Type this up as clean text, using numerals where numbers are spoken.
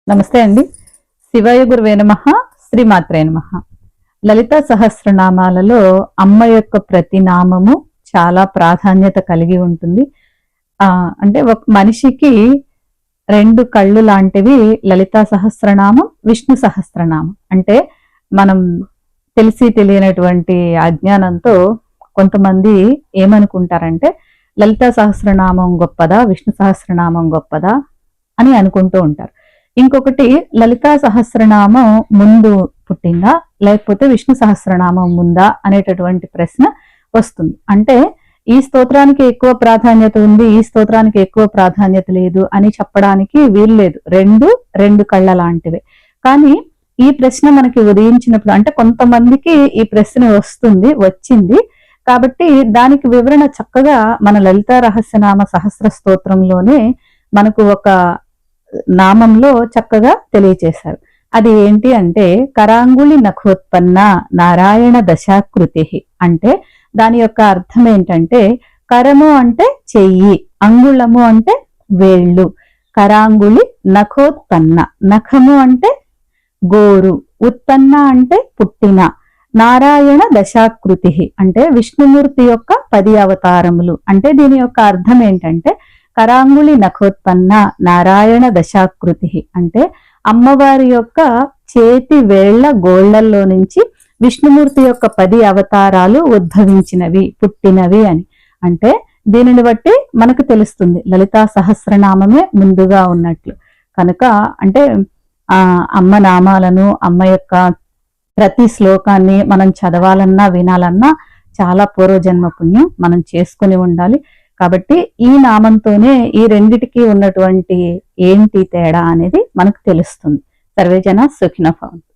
నమస్తే అండి. శివాయ గురువే నమః. శ్రీమాత్రే నమః. లలితా సహస్రనామాలలో అమ్మ యొక్క ప్రతి నామము చాలా ప్రాధాన్యత కలిగి ఉంటుంది. అంటే ఒక మనిషికి రెండు కళ్ళు లాంటివి లలితా సహస్రనామం, విష్ణు సహస్రనామం. అంటే మనం తెలిసి తెలియనటువంటి అజ్ఞానంతో కొంతమంది ఏమనుకుంటారంటే లలితా సహస్రనామం గొప్పదా, విష్ణు సహస్రనామం గొప్పదా అని అనుకుంటూ ఉంటారు. ఇంకొకటి, లలితా సహస్రనామం ముందు పుట్టిందా లేకపోతే విష్ణు సహస్రనామం ముందా అనేటటువంటి ప్రశ్న వస్తుంది. అంటే ఈ స్తోత్రానికి ఎక్కువ ప్రాధాన్యత ఉంది, ఈ స్తోత్రానికి ఎక్కువ ప్రాధాన్యత లేదు అని చెప్పడానికి వీల్లేదు. రెండు కళ్ళ లాంటివే. కానీ ఈ ప్రశ్న మనకి ఉదయించినప్పుడు, అంటే కొంతమందికి ఈ ప్రశ్న వచ్చింది కాబట్టి దానికి వివరణ చక్కగా మన లలితా రహస్యనామ సహస్ర స్తోత్రంలోనే మనకు ఒక నామంలో చక్కగా తెలియచేశారు. అది ఏంటి అంటే కరాంగుళి నఖోత్పన్న నారాయణ దశాకృతి. అంటే దాని యొక్క అర్థం ఏంటంటే, కరము అంటే చెయ్యి, అంగుళము అంటే వేళ్ళు, కరాంగుళి నఖోత్పన్న, నఖము అంటే గోరు, ఉత్పన్న అంటే పుట్టిన, నారాయణ దశాకృతి అంటే విష్ణుమూర్తి యొక్క 10 అవతారములు. అంటే దీని యొక్క అర్థం ఏంటంటే కరాంగుళి నఖోత్పన్న నారాయణ దశాకృతి అంటే అమ్మవారి యొక్క చేతి వేళ్ల గోళ్లల్లో నుంచి విష్ణుమూర్తి యొక్క 10 అవతారాలు ఉద్భవించినవి, పుట్టినవి అని. అంటే దీనిని బట్టి మనకు తెలుస్తుంది లలితా సహస్రనామమే ముందుగా ఉన్నట్లు. కనుక అంటే అమ్మ నామాలను, అమ్మ యొక్క ప్రతి శ్లోకాన్ని మనం చదవాలన్నా వినాలన్నా చాలా పూర్వజన్మ పుణ్యం మనం చేసుకుని ఉండాలి. కాబట్టి ఈ నామంతోనే ఈ రెండిటికి ఉన్నటువంటి ఏంటి తేడా అనేది మనకు తెలుస్తుంది. సర్వేజన సుఖినో భవంతు.